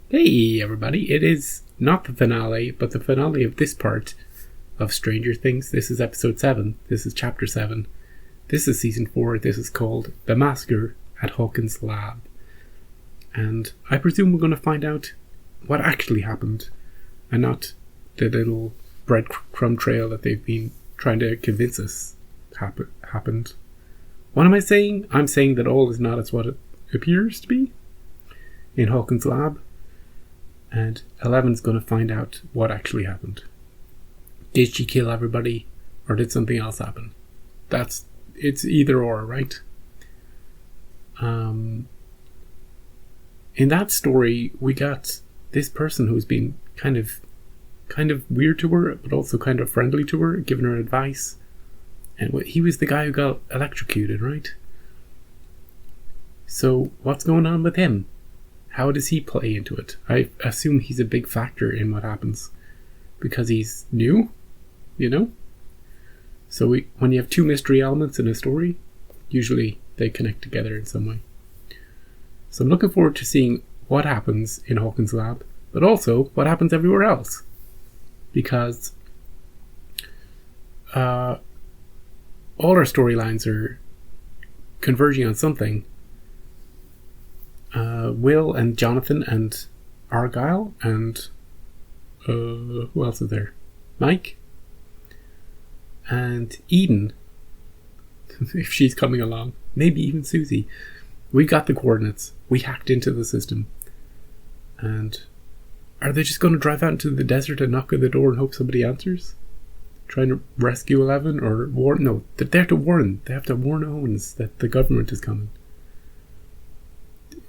Hey everybody, it is not the finale, but the finale of this part of Stranger Things. This is episode 7, this is chapter 7, this is season 4, this is called The Massacre at Hawkins' lab. And I presume we're going to find out what actually happened, and not the little breadcrumb trail that they've been trying to convince us happened. What am I saying? I'm saying that all is not as what it appears to be in Hawkins' lab. And Eleven's going to find out what actually happened. Did she kill everybody, or did something else happen? It's either or, right? In that story, we got this person who's been kind of weird to her, but also kind of friendly to her, giving her advice. And he was the guy who got electrocuted, right? So what's going on with him? How does he play into it? I assume he's a big factor in what happens because he's new, you know? So when you have two mystery elements in a story, usually they connect together in some way. So I'm looking forward to seeing what happens in Hawkins' lab, but also what happens everywhere else. Because all our storylines are converging on something. Will and Jonathan and Argyle and who else is there? Mike and Eden, if she's coming along, maybe even Susie. We got the coordinates. We hacked into the system. And are they just going to drive out into the desert and knock on the door and hope somebody answers? Trying to rescue 11 or warn? No, they're there to warn. They have to warn Owens that the government is coming.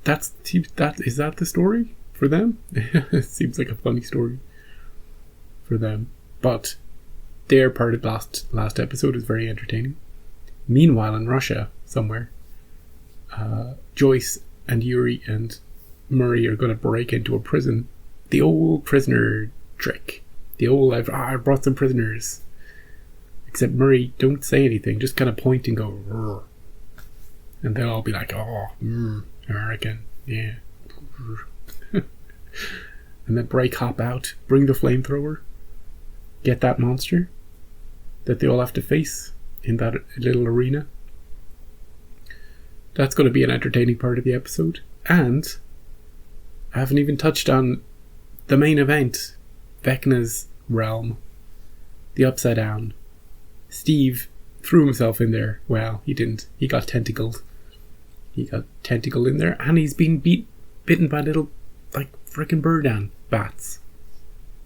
Is that the story for them? It seems like a funny story for them, but their part of last episode is very entertaining. Meanwhile, in Russia somewhere, Joyce and Yuri and Murray are going to break into a prison. The old prisoner trick. The old I brought some prisoners. Except Murray don't say anything, just kind of point and go, "Rrr." And they'll all be like, American, yeah. And then break, hop out, bring the flamethrower, get that monster that they all have to face in that little arena. That's going to be an entertaining part of the episode. And I haven't even touched on the main event, Vecna's realm, the Upside Down. Steve threw himself in there. Well, he didn't. He got tentacled. He got tentacled in there, and he's been bitten by little, like, frickin' bird bats.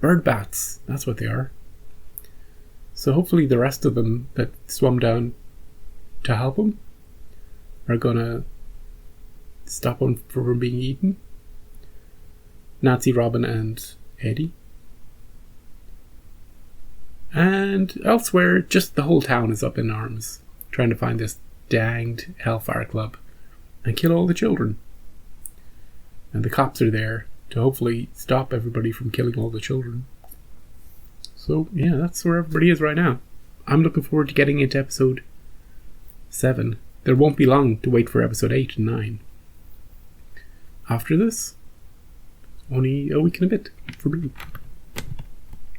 Bird bats. That's what they are. So hopefully the rest of them that swam down to help him are gonna stop him from being eaten. Nancy, Robin, and Eddie. And elsewhere, just the whole town is up in arms, trying to find this danged Hellfire Club and kill all the children. And the cops are there to hopefully stop everybody from killing all the children. So, yeah, that's where everybody is right now. I'm looking forward to getting into episode 7. There won't be long to wait for episode 8 and 9. After this, only a week and a bit for me.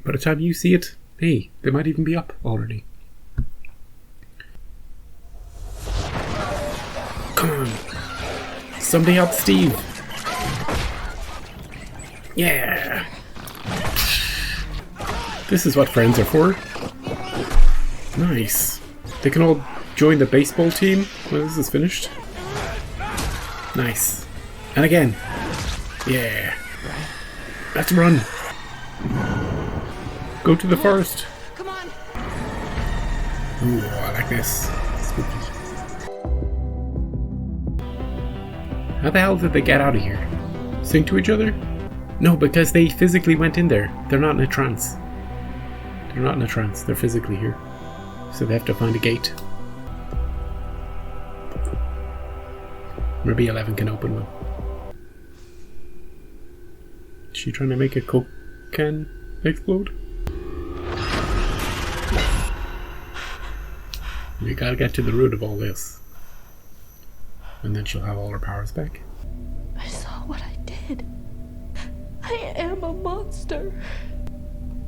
By the time you see it, hey, they might even be up already. Come on. Somebody help Steve. Yeah. This is what friends are for. Nice. They can all join the baseball team when this is finished. Nice. And again. Yeah. Let's run. Go to the forest. Come on. Ooh, I like this. Spooky. How the hell did they get out of here? Sing to each other? No, because they physically went in there. They're not in a trance. They're not in a trance. They're physically here. So they have to find a gate. Maybe 11 can open one. Is she trying to make a Coke can explode? We gotta get to the root of all this. And then she'll have all her powers back. I saw what I did. I am a monster.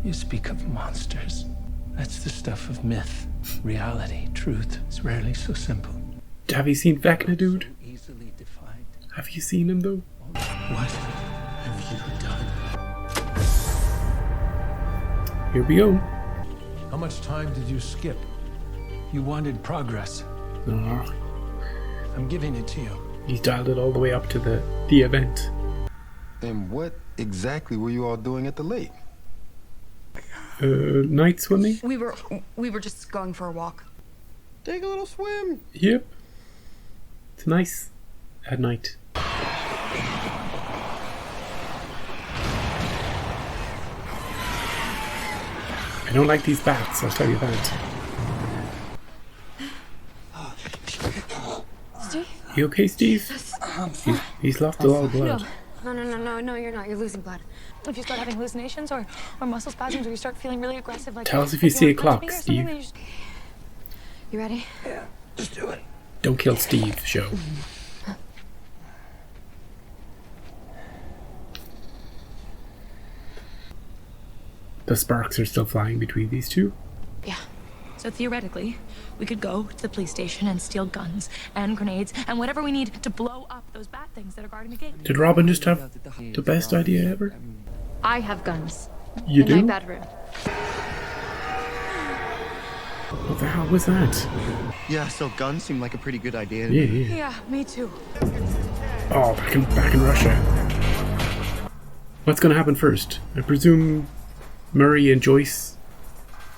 You speak of monsters. That's the stuff of myth. Reality, truth, is rarely so simple. Have you seen Vecna, dude? So easily defined. Have you seen him, though? What have you done? Here we go. How much time did you skip? You wanted progress. Oh, I'm giving it to you. he's dialed it all the way up to the event. And what exactly were you all doing at the lake? Night swimming? We were just going for a walk. Take a little swim. Yep. It's nice at night. I don't like these bats, I'll tell you that. Steve? You okay, Steve? He's lost a lot of blood. No, you're not. You're losing blood. If you start having hallucinations or muscle spasms or you start feeling really aggressive, like Tell us if you see a want to punch clock, me or something, Steve. then you just- You ready? Just do it. Don't kill Steve, show. The sparks are still flying between these two. Yeah. So theoretically, we could go to the police station and steal guns and grenades and whatever we need to blow up those bad things that are guarding the gate. Did Robin just have the best idea ever? I have guns. You in do? my bedroom. What the hell was that? Yeah, so guns seem like a pretty good idea. Yeah. Yeah, me too. Oh, back in Russia. What's gonna happen first? I presume Murray and Joyce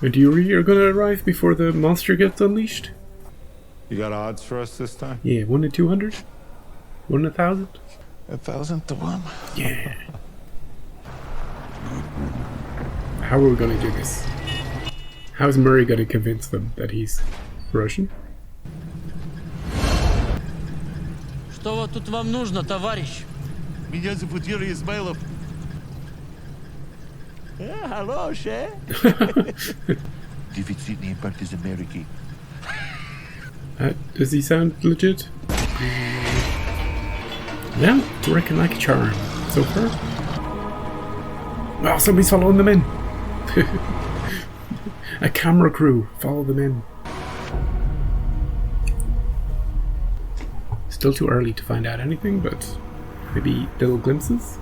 and Yuri are gonna arrive before the monster gets unleashed? You got odds for us this time? Yeah, 1 in 200? 1 in 1,000? 1,000 to 1. Yeah. How are we gonna do this? How's Murray gonna convince them that he's Russian? Что вот тут вам нужно, товарищ? Меня зовут Юрий Измайлов. Hello, Shay. Дефицитный импорт из Америки. Does he sound legit? Yeah, it's working like a charm so far. Wow, somebody's following them in. A camera crew follow them in. Still too early to find out anything, but maybe little glimpses.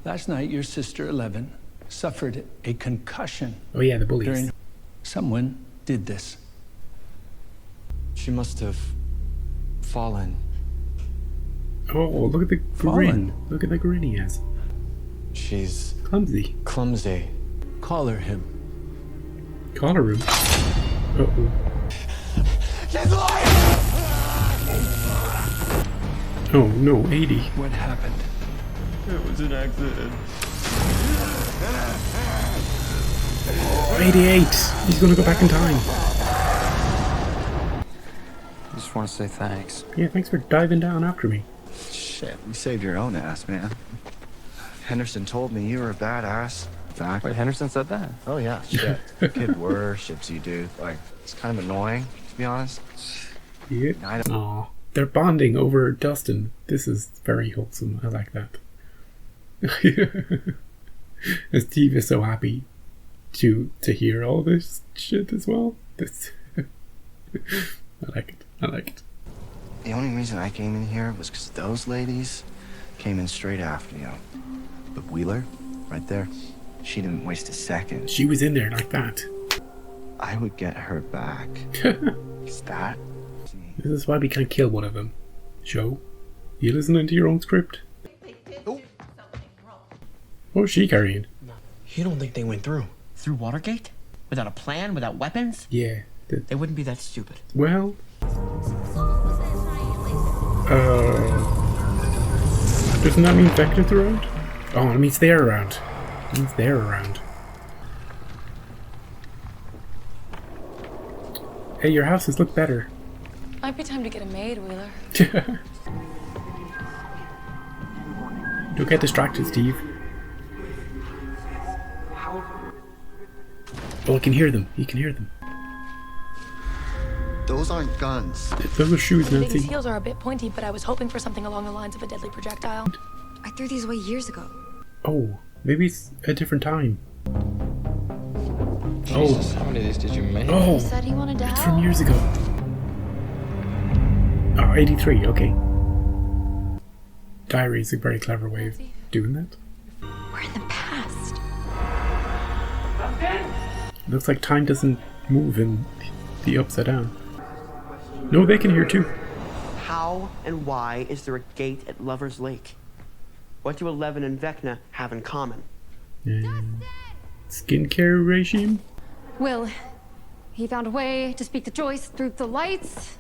Last night, your sister, 11, suffered a concussion. Oh yeah, the bullies. During... Someone did this. She must have fallen. Oh, look at the grin. Look at the grin he has. She's Clumsy. clumsy. Collar him. Collar room. Uh-oh. Oh no, 80. What happened? It was an accident. 88! He's gonna go back in time. I just want to say thanks. Yeah, thanks for diving down after me. Shit, you saved your own ass, man. Henderson told me you were a badass. In fact. Wait, Henderson said that? Oh yeah, shit. The kid worships you, dude. Like, it's kind of annoying, to be honest. Yeah. I don't- Aw. They're bonding over Dustin. This is very wholesome. I like that. And Steve is so happy to hear all this shit as well. This I like it. I like it. The only reason I came in here was because those ladies came in straight after you. But Wheeler, right there, she didn't waste a second. She was in there like that. I would get her back. Is that? This is why we can't kill one of them. Joe, you listening to your own script? What's she carrying? You don't think they went through Watergate? Without a plan, without weapons? Yeah. They wouldn't be that stupid. Well. Doesn't that mean Vecna's around? Oh, it means they're around. It means they're around. Hey, your houses look better. Might be time to get a maid, Wheeler. Don't get distracted, Steve. Oh, I can hear them. You can hear them. Those aren't guns. Those are shoes, These Nancy. heels are a bit pointy, but I was hoping for something along the lines of a deadly projectile. I threw these away years ago. Oh, maybe it's a different time. Jesus, how many of these did you make? Oh, He said he wanted to it's help. from years ago. Oh, 83, okay. Diary is a very clever way of doing that. We're in the past. Looks like time doesn't move in the upside down. No, they can hear too. How and why is there a gate at Lover's Lake? What do Eleven and Vecna have in common? Skincare regime? Will, he found a way to speak to Joyce through the lights.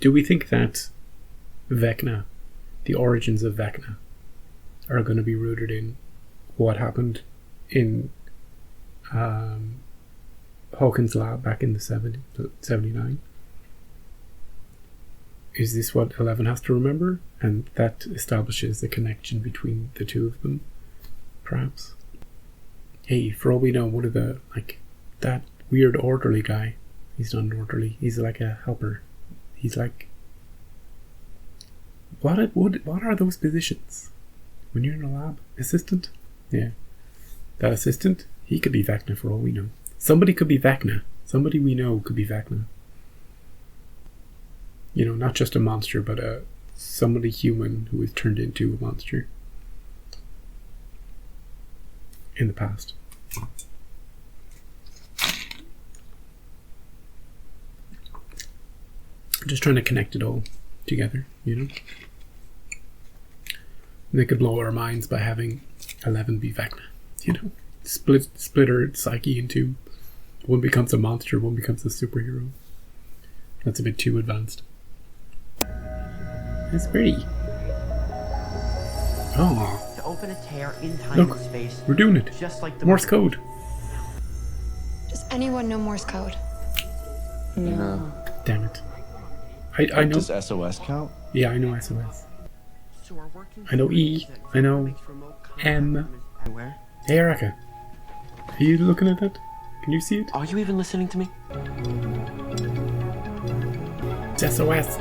Do we think that Vecna, the origins of Vecna, are going to be rooted in what happened in Hawkins' lab back in the 79? Is this what 11 has to remember? And that establishes the connection between the two of them, perhaps? Hey, for all we know, one of the, like, that weird orderly guy, he's not an orderly, he's like a helper. He's like, what are those positions when you're in a lab? Assistant? Yeah. That assistant, he could be Vecna for all we know. Somebody could be Vecna. Somebody we know could be Vecna. You know, not just a monster, but somebody human who was turned into a monster in the past. Just trying to connect it all together, you know? They could blow our minds by having 11 be Vecna, you know? Split her psyche in two. One becomes a monster, one becomes a superhero. That's a bit too advanced. It's pretty. Oh. To open a tear in time Look, and space. we're doing it. Just like the Morse code. Does anyone know Morse code? No. Damn it. I know. Does SOS count? Yeah, I know SOS. So we're working I know E. I know M. Where? Hey, Erica. Are you looking at that? Can you see it? Are you even listening to me? It's SOS.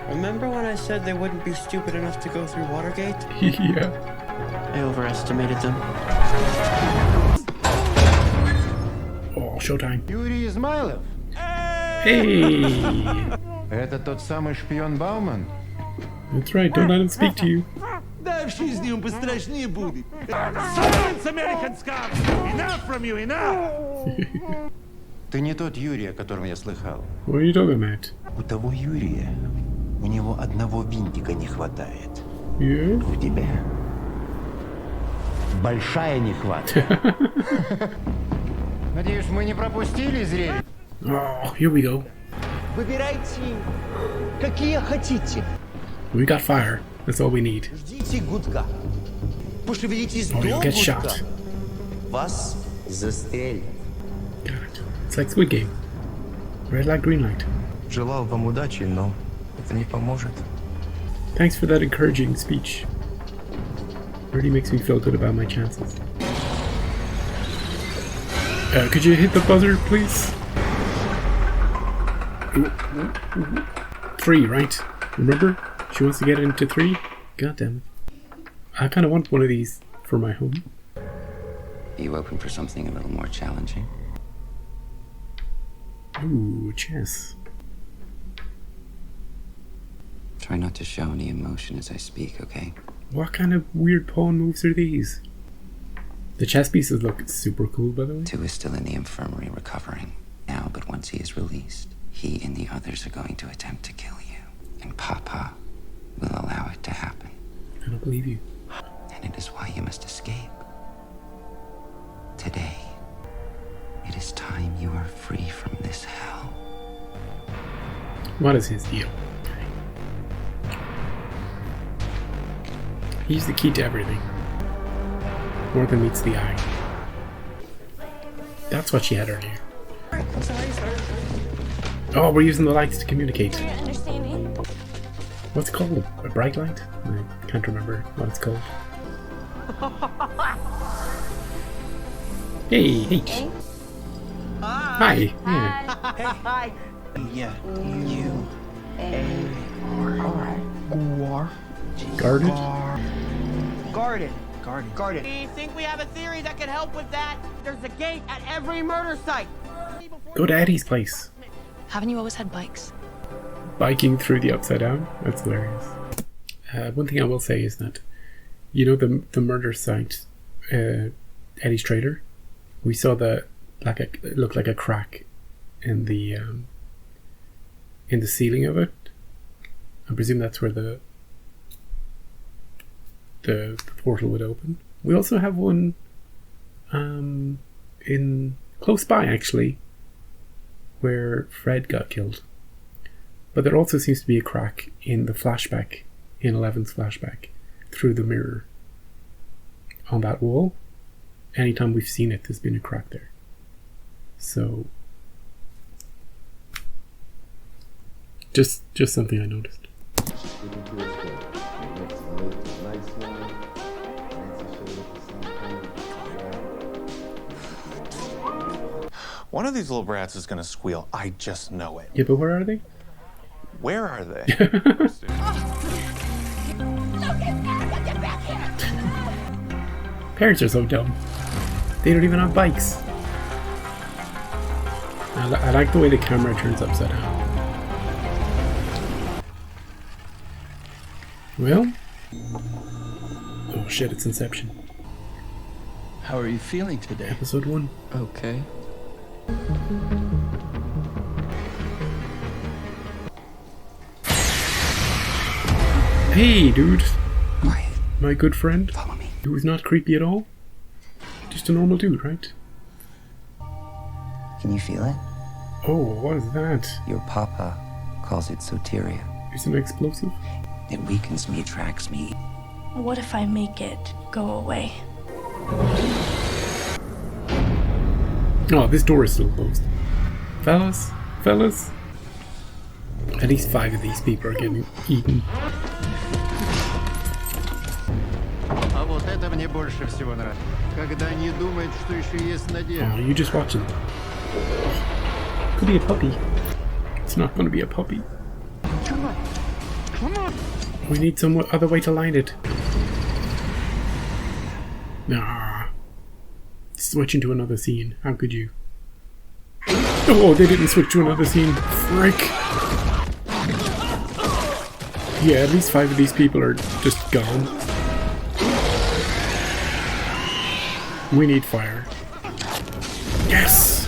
Remember when I said they wouldn't be stupid enough to go through Watergate? Yeah. I overestimated them. Oh, showtime. Юрий Измайлов. Hey! Это тот самый шпион Бауман? That's right, don't let him speak to you. Дальше с ним пострашнее будет. Silence, American scum! Enough from you, enough! Ты не тот Юрий, о котором я слыхал. What are you talking about? У того Юрия, у него одного винтика не хватает. Yeah? У тебя большая нехватка. Надеюсь, мы не пропустили зрелище. Oh, here we go. Выбирайте, какие хотите. We got fire. That's all we need. Ждите гудка. Пошевелитесь Or до you'll get гудка. shot. Вас застрелят. God. It's like Squid Game. Red light, green light. Желал вам удачи, но это не поможет. Thanks for that encouraging speech. Really makes me feel good about my chances. Could you hit the buzzer, please? 3, right? Remember? She wants to get into 3? God damn it. I kind of want one of these for my home. Are you open for something a little more challenging? Ooh, chess. Try not to show any emotion as I speak, okay? What kind of weird pawn moves are these? The chess pieces look super cool, by the way. 2 is still in the infirmary recovering now, but once he is released, he and the others are going to attempt to kill you. And Papa will allow it to happen. I don't believe you. And it is why you must escape. Today, it is time you are free from this hell. What is his deal? He's the key to everything. More than meets the eye. That's what she had earlier. Oh, we're using the lights to communicate. What's it called? A bright light? I can't remember what it's called. Hey, H. Hi. Yeah. Hi. Yeah. U. A. R. Guarded? Guarded. Guarded. We think we have a theory that can help with that. There's a gate at every murder site. Go to Eddie's place. Haven't you always had bikes? Biking through the Upside Down? That's hilarious. One thing I will say is that, you know, the murder site, Eddie's Trader, we saw it looked like a crack in the ceiling of it. I presume that's where the portal would open. We also have one in close by, actually, where Fred got killed. But there also seems to be a crack in the flashback, in 11's flashback, through the mirror on that wall. Anytime we've seen it, there's been a crack there. So, just something I noticed. One of these little brats is gonna squeal. I just know it. Yeah, but where are they? Where are they? Parents are so dumb. They don't even have bikes. I like the way the camera turns upside down. Well? Oh shit, it's Inception. How are you feeling today? Episode 1. Okay. Hey, dude. Quiet. My good friend. Follow me. Who is not creepy at all. Just a normal dude, right? Can you feel it? Oh, what is that? Your papa calls it soteria. Is it an explosive? It weakens me, attracts me. What if I make it go away? Oh, this door is still closed. Fellas? At least 5 of these people are getting eaten. А вот это мне больше всего нравится. Когда не думает, что еще есть надежда. Oh, you just watching. Could be a puppy. It's not going to be a puppy. Come on. We need some other way to line it. Nah. Switching to another scene. How could you? Oh, they didn't switch to another scene. Frick. Yeah, at least 5 of these people are just gone. We need fire. Yes!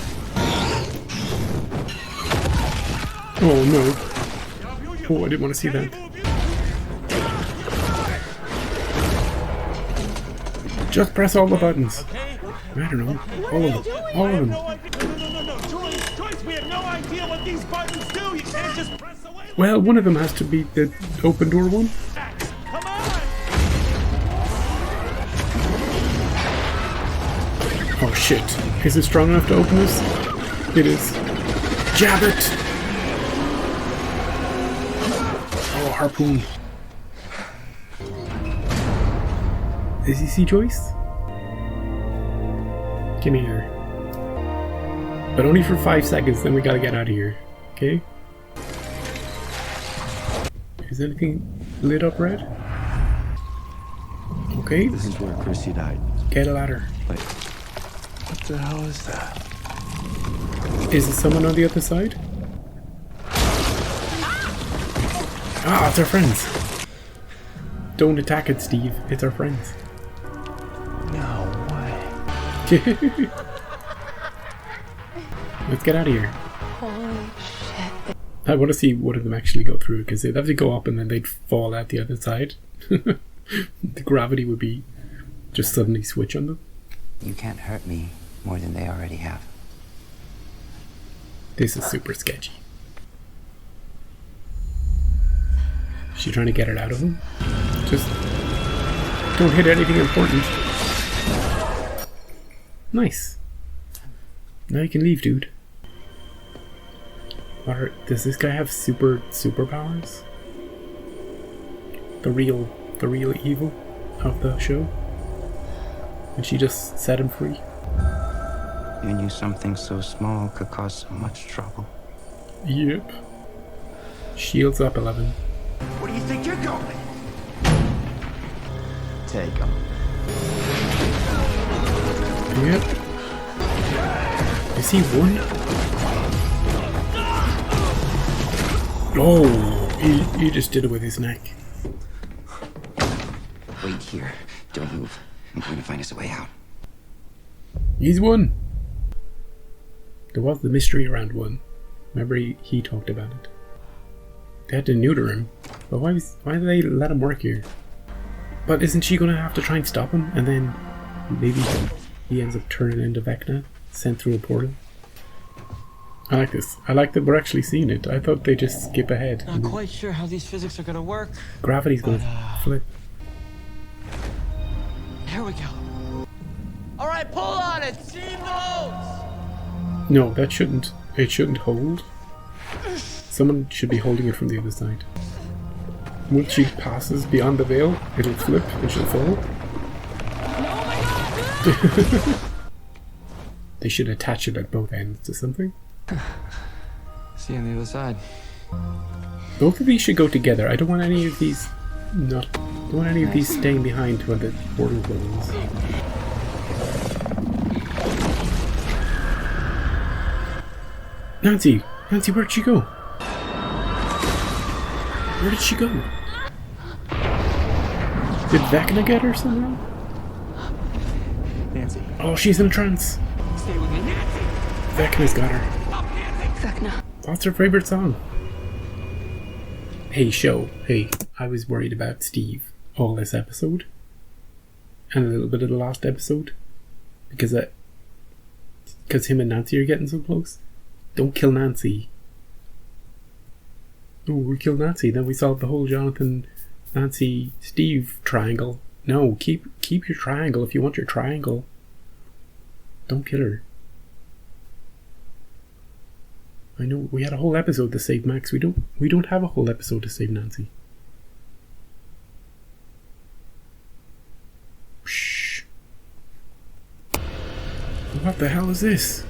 Oh no. Oh, I didn't want to see that. Just press all the buttons. I don't know. All of them. All of them. No. Joyce, we have no idea what these buttons do. You can't just press away. Well, one of them has to be the open door one. Come on. Oh shit. Is it strong enough to open this? It is. Jab it! Oh, harpoon. Does he see Joyce? Give me here. But only for 5 seconds, then we gotta get out of here. Okay? Is anything lit up red? Okay. This is where Chrissy died. Get a ladder. Wait. What the hell is that? Is there someone on the other side? Ah, it's our friends. Don't attack it, Steve. It's our friends. No way. Let's get out of here. Holy shit. I want to see one of them actually go through, because they'd have to go up and then they'd fall out the other side. The gravity would be just suddenly switch on them. You can't hurt me more than they already have. This is super sketchy. Is she trying to get it out of him? Just don't hit anything important. Nice. Now you can leave, dude. Does this guy have superpowers? The real evil of the show? And she just set him free? You knew something so small could cause so much trouble. Yep. Shields up, 11. Where do you think you're going? Take him. Yep. Is he one? Oh, he just did it with his neck. Wait here. Don't move. I'm going to find us a way out. He's one. There was the mystery around one. Remember he talked about it. They had to neuter him. But why did they let him work here? But isn't she gonna have to try and stop him? And then maybe he ends up turning into Vecna, sent through a portal. I like this. I like that we're actually seeing it. I thought they just skip ahead. Not quite sure how these physics are gonna work. Gravity's gonna flip. Here we go. All right, pull on it. Steam those. No, that shouldn't. It shouldn't hold. Someone should be holding it from the other side. Once she passes beyond the veil, it'll flip and she'll fall. They should attach it at both ends to something. See you on the other side. Both of these should go together. I don't want any of these don't want any of these staying behind when the portal goes. Nancy, where'd she go? Where did she go? Did Vecna get her somehow? Nancy. Oh, she's in a trance. Stay with me, Nancy. Vecna's got her. Vecna. What's her favorite song? Hey, show. Hey, I was worried about Steve all this episode. And a little bit of the last episode. Because him and Nancy are getting so close. Don't kill Nancy. Oh, we killed Nancy. Then we solved the whole Jonathan, Nancy, Steve triangle. No, keep your triangle if you want your triangle. Don't kill her. I know we had a whole episode to save Max. We don't have a whole episode to save Nancy. Shh. What the hell is this?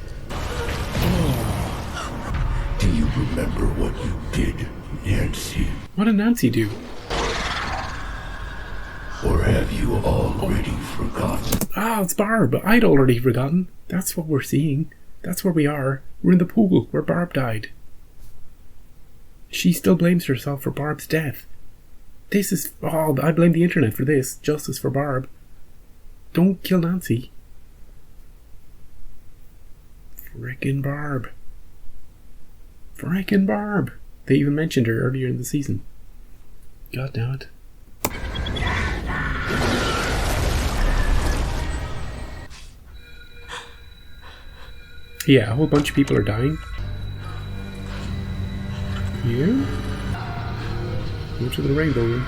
Do you remember what you did, Nancy? What did Nancy do? Or have you already forgotten? Ah, it's Barb. I'd already forgotten. That's what we're seeing. That's where we are. We're in the pool where Barb died. She still blames herself for Barb's death. This is... Oh, I blame the internet for this. Justice for Barb. Don't kill Nancy. Frickin' Barb. Frickin' Barb. They even mentioned her earlier in the season. God damn it. Yeah, a whole bunch of people are dying. Yeah? Go to the rainbow room.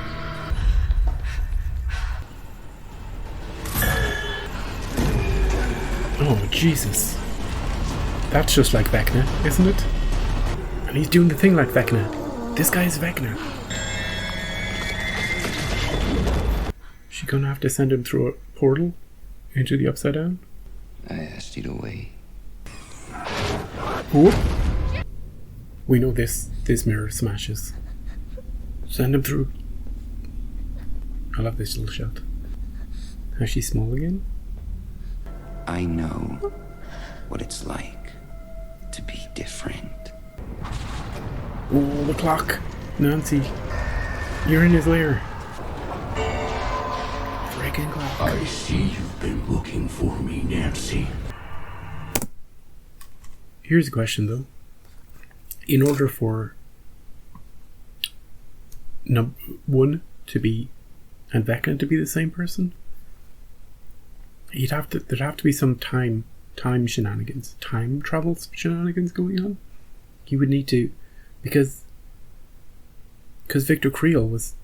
Oh, Jesus. That's just like Vecna, isn't it? And he's doing the thing like Vecna. This guy is Vecna. Is she gonna have to send him through a portal into the Upside Down? I asked you to wait. Whoop. We know this mirror smashes. Send him through. I love this little shot. Is she small again? I know what it's like to be different. Oh, the clock. Nancy, you're in his lair. Freaking clock. I see you've been looking for me, Nancy. Here's a question though. In order for one to be and Vecna to be the same person, there'd have to be some time shenanigans, time travel shenanigans going on. You would need to, because Victor Creel was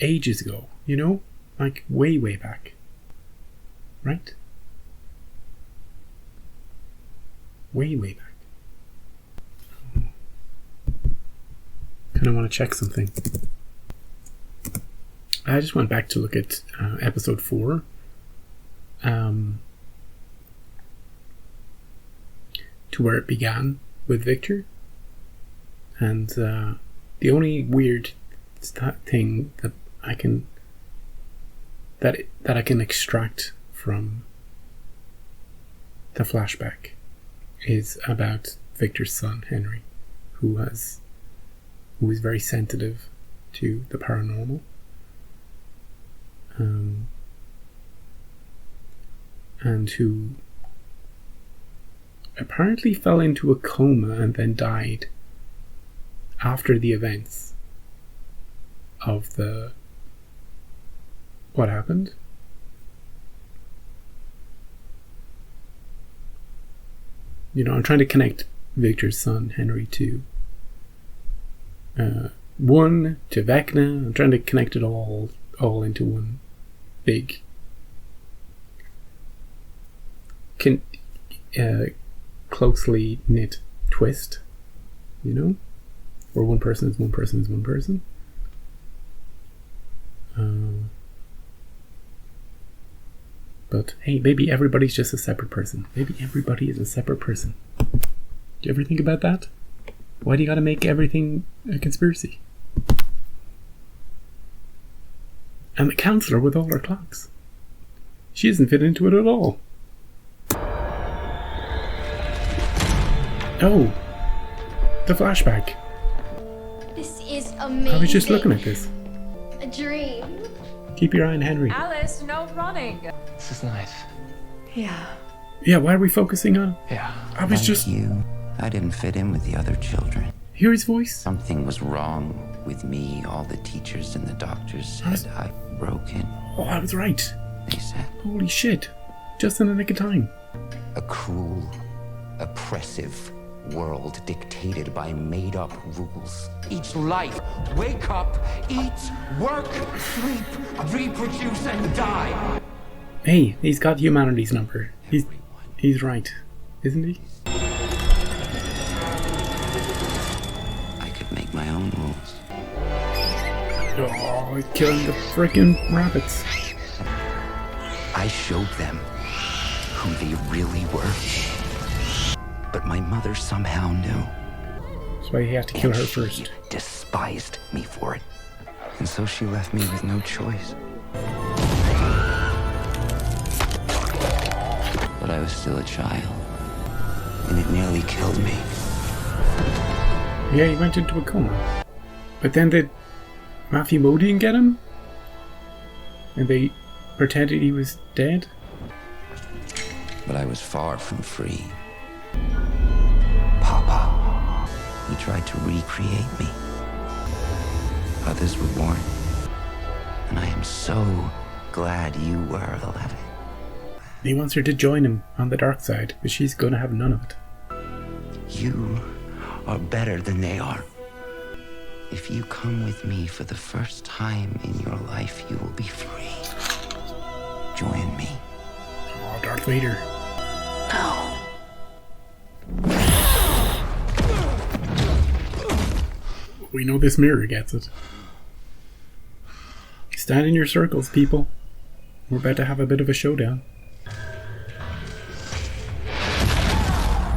ages ago, you know, like way back, right? Way back. Kind of want to check something. I just went back to look at episode 4. To where it began with Victor. And the only weird It's that thing that I can extract from the flashback is about Victor's son Henry, who is very sensitive to the paranormal. And who apparently fell into a coma and then died after the events of what happened. You know, I'm trying to connect Victor's son Henry to Vecna. I'm trying to connect it all into one big closely knit twist, you know, where one person is one person is one person. But hey, maybe everybody's just a separate person. Maybe everybody is a separate person. Do you ever think about that? Why do you gotta make everything a conspiracy? And the counselor with all her clocks. She doesn't fit into it at all. Oh, the flashback. This is amazing. I was just looking at this. A dream. Keep your eye on Henry. Alice, no running. This is nice. Yeah. Yeah, why are we focusing on? Yeah. I was just... you. I didn't fit in with the other children. Hear his voice? Something was wrong with me. All the teachers and the doctors said I'd broken. Oh, I was right. They said. Holy shit. Just in the nick of time. A cruel, oppressive world dictated by made-up rules. Each life, wake up, eat, work, sleep, reproduce, and die. Hey, he's got humanity's number. He's right, isn't he? I could make my own rules. Oh, he's killing the frickin' rabbits. I showed them who they really were. But my mother somehow knew. That's why he had to kill her first. She despised me for it. And so she left me with no choice. But I was still a child. And it nearly killed me. Yeah, he went into a coma. But then did Matthew Modine get him? And they pretended he was dead? But I was far from free. Papa, he tried to recreate me. Others were born. And I am so glad you were 11. He wants her to join him on the dark side, but she's gonna have none of it. You are better than they are. If you come with me for the first time in your life, you will be free. Join me. Oh, Darth Vader. No. We know this mirror gets it. Stand in your circles, people. We're about to have a bit of a showdown.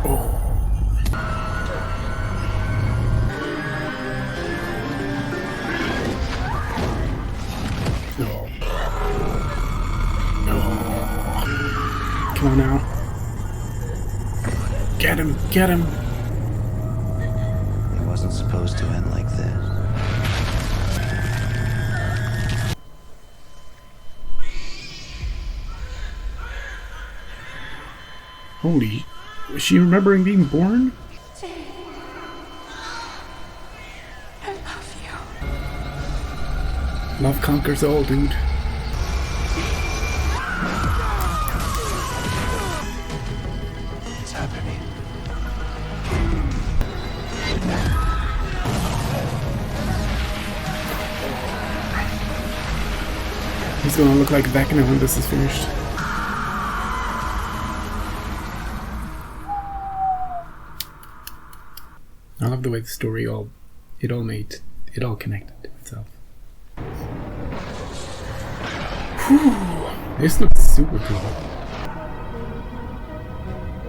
Oh. No. No. Come on now. Get him! Get him! It wasn't supposed to end like this. Holy... Is she remembering being born? I love you. Love conquers all, dude. It's happening. He's gonna look like Vecna when this is finished. I love the way the story it all connected to itself. Whew, this looks super cool.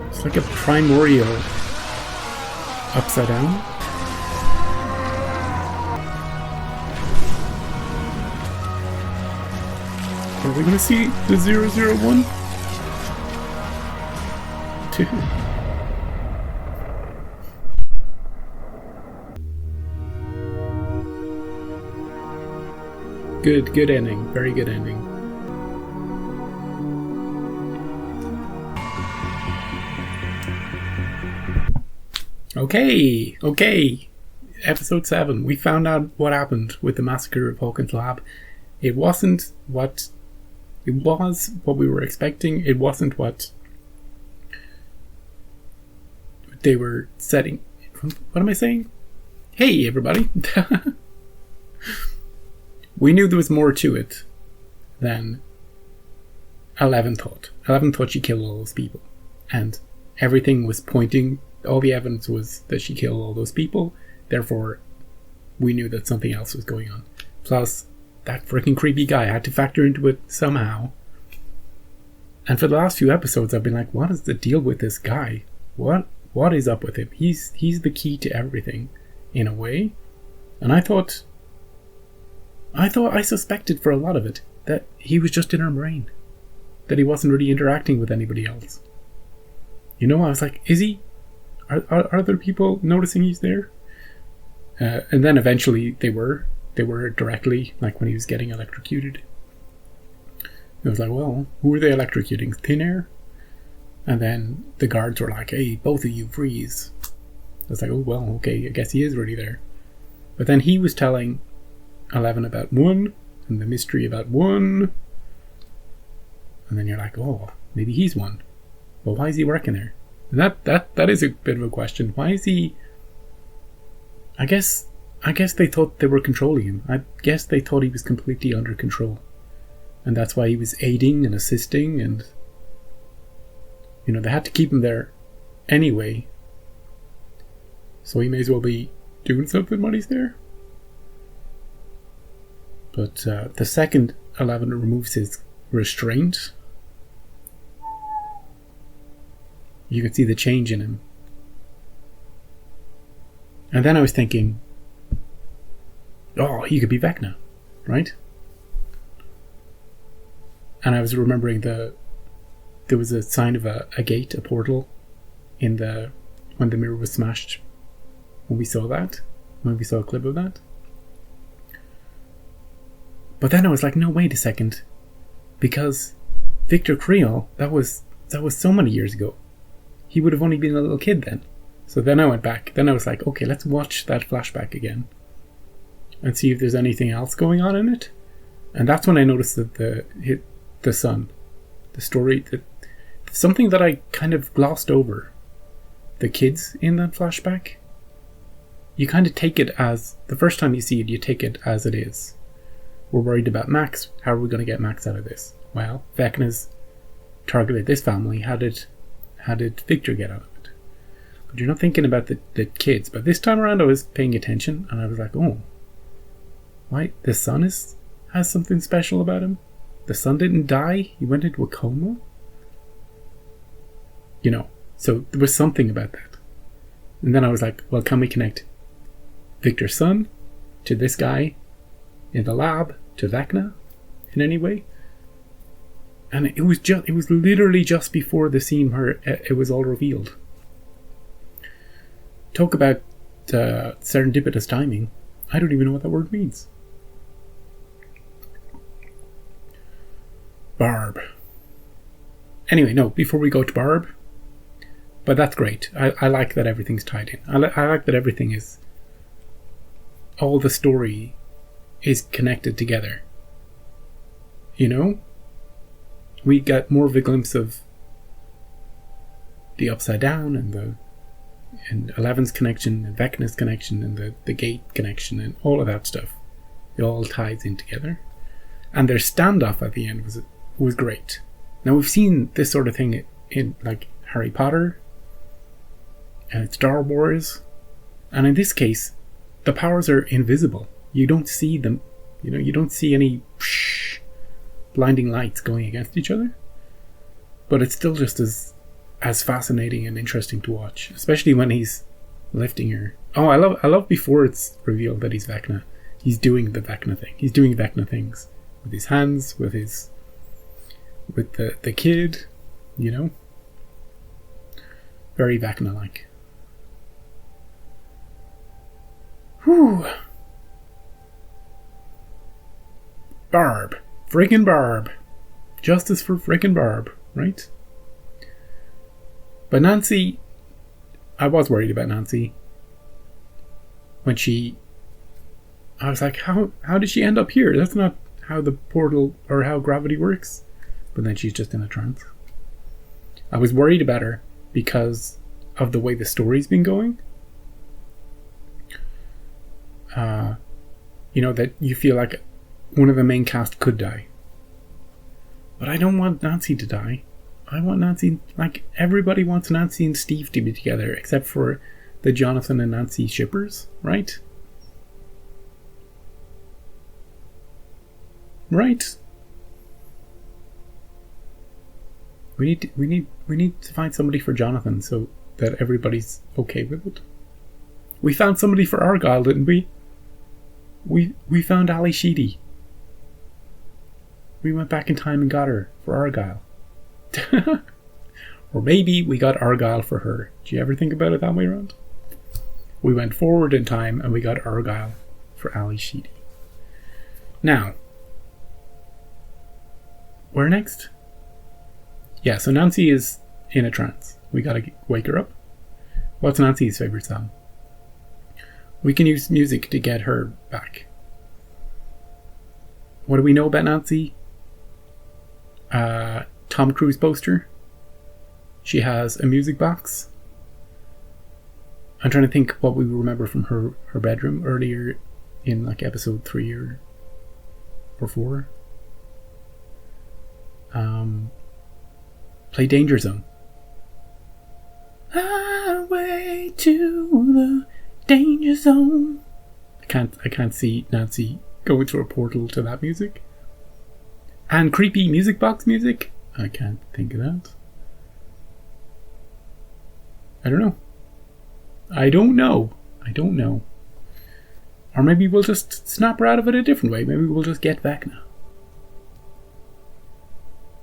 It's like a primordial upside down. Are we gonna see the 001? Good ending. Very good ending. Okay. Episode 7. We found out what happened with the massacre of Hawkins' lab. It wasn't what... It was what we were expecting. It wasn't what they were setting... What am I saying? Hey, everybody. We knew there was more to it than 11 thought. 11 thought she killed all those people. And everything was pointing... All the evidence was that she killed all those people. Therefore, we knew that something else was going on. Plus, that freaking creepy guy had to factor into it somehow. And for the last few episodes, I've been like, what is the deal with this guy? What is up with him? He's the key to everything, in a way. And I suspected for a lot of it that he was just in her brain. That he wasn't really interacting with anybody else. You know, I was like, is he? Are other people noticing he's there? And then eventually they were directly, like when he was getting electrocuted. It was like, well, who were they electrocuting? Thin air? And then the guards were like, hey, both of you freeze. I was like, oh, well, okay, I guess he is really there. But then he was telling 11 about 1, and the mystery about 1. And then you're like, oh, maybe he's 1. Well, why is he working there? And that is a bit of a question. Why is he... I guess they thought they were controlling him. I guess they thought he was completely under control. And that's why he was aiding and assisting, and... You know, they had to keep him there anyway. So he may as well be doing something when he's there. But the second 11 removes his restraint, you could see the change in him. And then I was thinking, oh, he could be Vecna, right? And I was remembering there was a sign of a gate, a portal, when the mirror was smashed. When we saw a clip of that. But then I was like, no, wait a second, because Victor Creel, that was so many years ago. He would have only been a little kid then. So then I went back. Then I was like, okay, let's watch that flashback again and see if there's anything else going on in it. And that's when I noticed that the son, the story, something that I kind of glossed over. The kids in that flashback, you kind of take it as, the first time you see it, you take it as it is. We're worried about Max. How are we going to get Max out of this? Well, Vecna's targeted this family. How did Victor get out of it? But you're not thinking about the kids. But this time around I was paying attention, and I was like, oh, why, the son has something special about him? The son didn't die? He went into a coma? You know, so there was something about that. And then I was like, well, can we connect Victor's son to this guy in the lab, to Vecna in any way? And it was literally just before the scene where it was all revealed. Talk about serendipitous timing. I don't even know what that word means. Barb. Anyway, no, before we go to Barb. But that's great. I like that everything's tied in. I like that everything is... all the story is connected together. You know? We got more of a glimpse of the Upside Down and 11's connection and Vecna's connection and the gate connection and all of that stuff. It all ties in together. And their standoff at the end was great. Now we've seen this sort of thing in like Harry Potter and Star Wars, and in this case the powers are invisible. You don't see them. You know, you don't see any blinding lights going against each other, but it's still just as fascinating and interesting to watch, especially when he's lifting her. Oh, I love before it's revealed that he's Vecna. He's doing the Vecna thing. He's doing Vecna things with his hands, with his with the kid, you know? Very Vecna-like. Whew. Barb. Frickin' Barb. Justice for frickin' Barb, right? But Nancy... I was worried about Nancy. When she... I was like, how did she end up here? That's not how the portal or how gravity works. But then she's just in a trance. I was worried about her because of the way the story's been going. You know, that you feel like one of the main cast could die. But I don't want Nancy to die. I want Nancy, like, everybody wants Nancy and Steve to be together, except for the Jonathan and Nancy shippers, right? Right. We need to find somebody for Jonathan so that everybody's okay with it. We found somebody for Argyle, didn't we? We found Ali Sheedy. We went back in time and got her for Argyle. Or maybe we got Argyle for her. Do you ever think about it that way around? We went forward in time and we got Argyle for Ali Sheedy. Now, where next? Yeah, so Nancy is in a trance. We gotta wake her up. What's Nancy's favourite song? We can use music to get her back. What do we know about Nancy? Tom Cruise poster. She has a music box. I'm trying to think what we remember from her bedroom earlier in like episode 3 or 4. Play Danger Zone. Highway to the Danger Zone. I can't see Nancy going through a portal to that music. And creepy music box music. I can't think of that. I don't know. Or maybe we'll just snap her out of it a different way. Maybe we'll just get Vecna.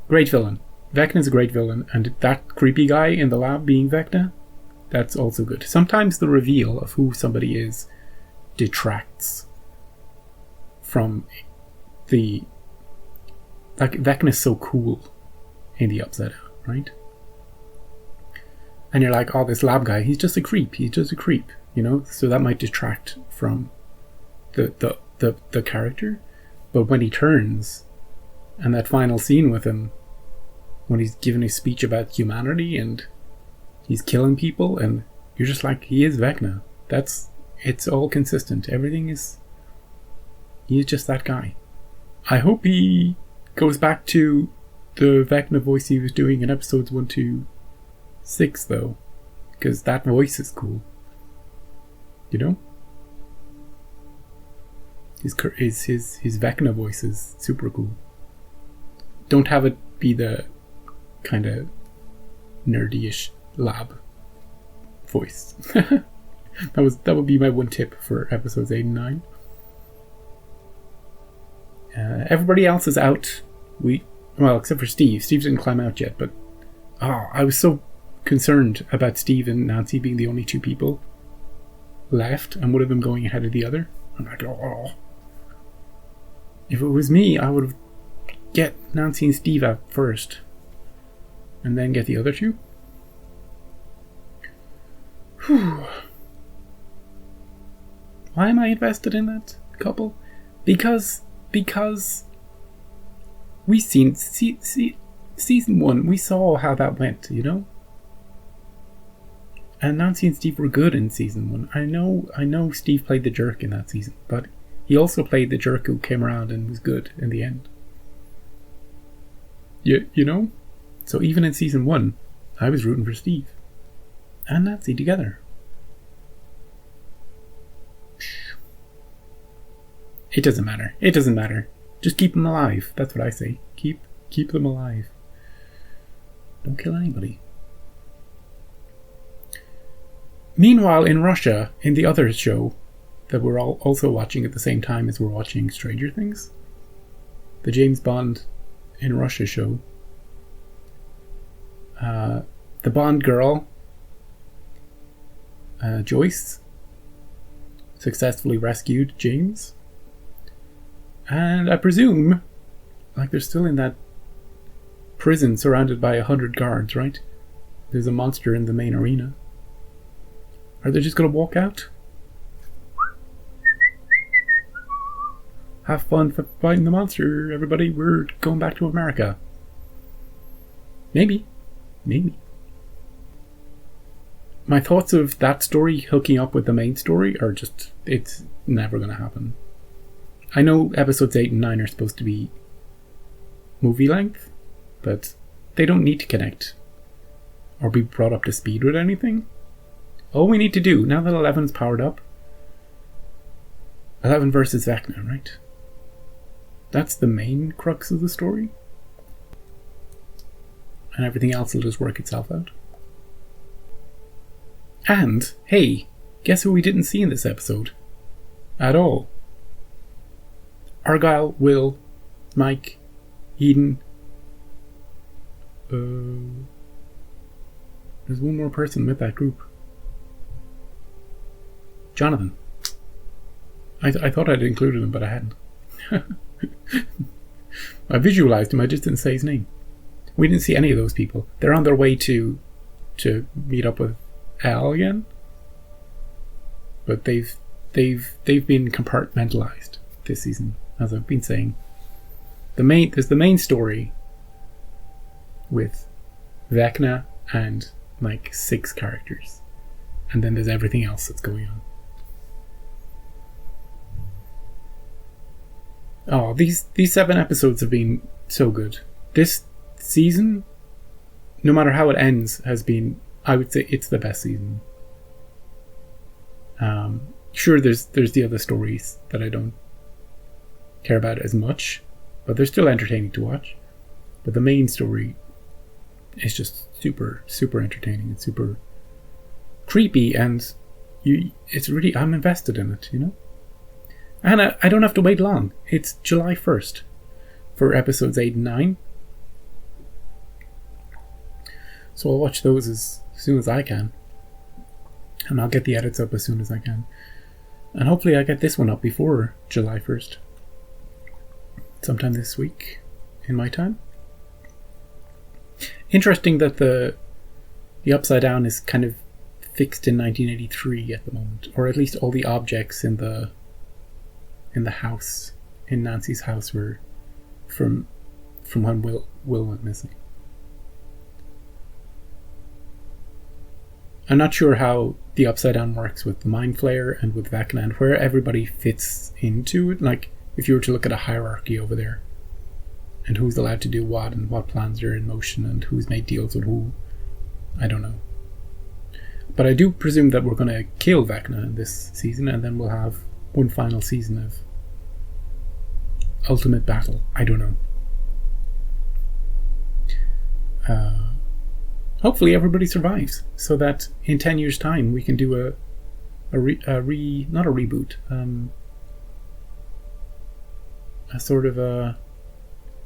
Great villain. Vecna's a great villain, and that creepy guy in the lab being Vecna, that's also good. Sometimes the reveal of who somebody is detracts from the... Like, Vecna's so cool in the Upside Down, right? And you're like, oh, this lab guy, he's just a creep, you know? So that might detract from the character. But when he turns, and that final scene with him, when he's giving his speech about humanity and he's killing people, and you're just like, he is Vecna. It's all consistent. He's just that guy. I hope he goes back to the Vecna voice he was doing in episodes 1 to 6, though, because that voice is cool. You know? His Vecna voice is super cool. Don't have it be the kind of nerdy-ish lab voice. That would be my one tip for episodes 8 and 9. Everybody else is out. Well, except for Steve. Steve didn't climb out yet, but I was so concerned about Steve and Nancy being the only two people left, and one of them going ahead of the other. I'm like, oh. If it was me, I would get Nancy and Steve out first, and then get the other two. Whew. Why am I invested in that couple? Because we seen season 1. We saw how that went, you know. And Nancy and Steve were good in season 1. I know Steve played the jerk in that season, but he also played the jerk who came around and was good in the end. You know? So even in season 1, I was rooting for Steve and Nancy together. It doesn't matter. Just keep them alive. That's what I say. Keep them alive. Don't kill anybody. Meanwhile, in Russia, in the other show that we're all also watching at the same time as we're watching Stranger Things, the James Bond in Russia show, The Bond girl, Joyce, successfully rescued James. And I presume, like, they're still in that prison surrounded by 100 guards, right? There's a monster in the main arena. Are they just going to walk out? Have fun fighting the monster, everybody. We're going back to America. Maybe. Maybe. My thoughts of that story hooking up with the main story are just, it's never going to happen. I know episodes 8 and 9 are supposed to be movie length, but they don't need to connect or be brought up to speed with anything. All we need to do, now that 11's powered up, 11 versus Vecna, right? That's the main crux of the story. And everything else will just work itself out. And, hey, guess who we didn't see in this episode? At all. Argyle, Will, Mike, Eden. There's one more person with that group. Jonathan. I thought I'd included him, but I hadn't. I visualized him, I just didn't say his name. We didn't see any of those people. They're on their way to meet up with Al again. But they've been compartmentalized this season, as I've been saying. There's the main story with Vecna and like 6 characters. And then there's everything else that's going on. Oh, these 7 episodes have been so good. This season, no matter how it ends, has been, I would say, it's the best season. Sure, there's the other stories that I don't care about as much, but they're still entertaining to watch. But the main story is just super, super entertaining and super creepy, and it's really, I'm invested in it, you know? And I don't have to wait long. It's July 1st for episodes 8 and 9. So I'll watch those as soon as I can. And I'll get the edits up as soon as I can. And hopefully I get this one up before July 1st. Sometime this week, in my time. Interesting that the Upside Down is kind of fixed in 1983 at the moment. Or at least all the objects in the house, in Nancy's house, were from when Will went missing. I'm not sure how the Upside Down works with the Mind Flayer and with Vecna and where everybody fits into it. Like, if you were to look at a hierarchy over there, and who's allowed to do what and what plans are in motion and who's made deals with who, I don't know. But I do presume that we're going to kill Vecna in this season, and then we'll have one final season of ultimate battle. I don't know. Hopefully everybody survives, so that in 10 years' time we can do not a reboot, a sort of a,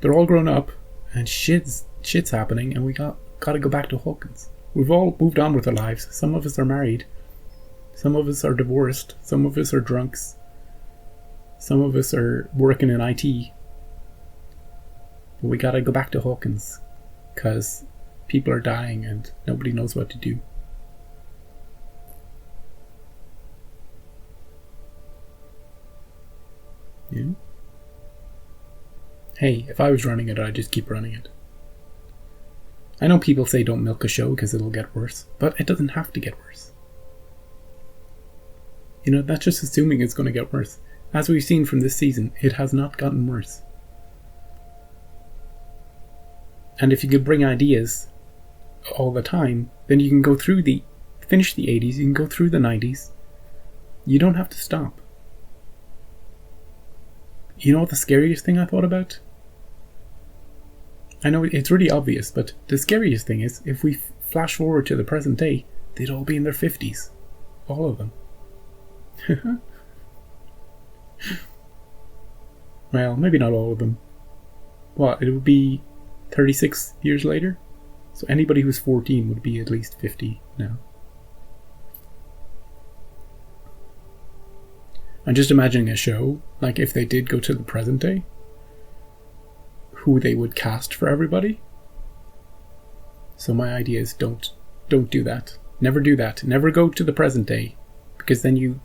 they're all grown up and shit's happening, and we got to go back to Hawkins. We've all moved on with our lives. Some of us are married, some of us are divorced, some of us are drunks, some of us are working in IT. But we got to go back to Hawkins, because people are dying and nobody knows what to do. Yeah. Hey, if I was running it, I'd just keep running it. I know people say don't milk a show because it'll get worse, but it doesn't have to get worse. You know, that's just assuming it's going to get worse. As we've seen from this season, it has not gotten worse. And if you could bring ideas all the time, then you can go through finish the 80s, you can go through the 90s. You don't have to stop. You know what the scariest thing I thought about? I know it's really obvious, but the scariest thing is, if we flash forward to the present day, they'd all be in their 50s. All of them. Well, maybe not all of them. What, it would be 36 years later? So anybody who's 14 would be at least 50 now. I'm just imagining a show, like if they did go to the present day, who they would cast for everybody. So my idea is don't do that. Never do that. Never go to the present day. Because then you...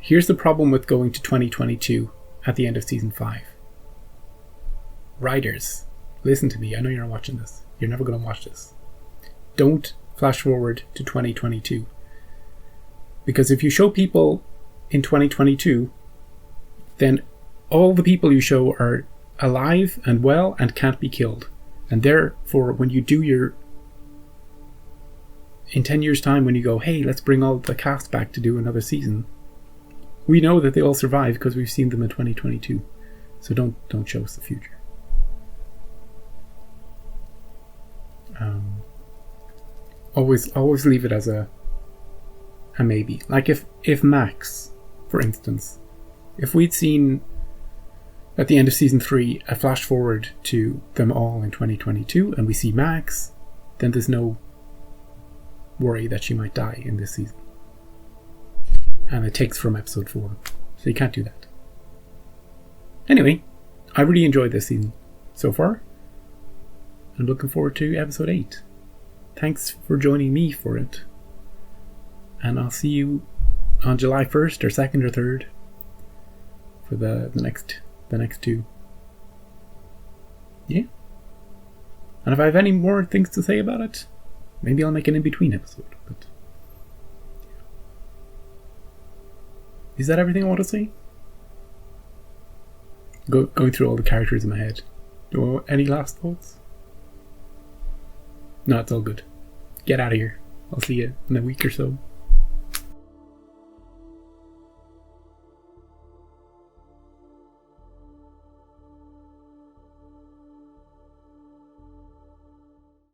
Here's the problem with going to 2022 at the end of season 5. Writers, listen to me. I know you're not watching this. You're never going to watch this. Don't flash forward to 2022. Because if you show people in 2022, then all the people you show are alive and well and can't be killed. And therefore, when you do your... In 10 years' time, when you go, hey, let's bring all the cast back to do another season, we know that they all survive because we've seen them in 2022. So don't show us the future. Always leave it as a maybe. Like if Max, for instance, if we'd seen at the end of season 3 a flash forward to them all in 2022 and we see Max, then there's no worry that she might die in this season. And it takes from episode 4. So you can't do that. Anyway, I really enjoyed this season so far. I'm looking forward to episode 8. Thanks for joining me for it. And I'll see you on July 1st or 2nd or 3rd for the next 2. Yeah. And if I have any more things to say about it, maybe I'll make an in-between episode. But is that everything I want to say? Going through all the characters in my head. Any last thoughts? No, it's all good. Get out of here. I'll see you in a week or so.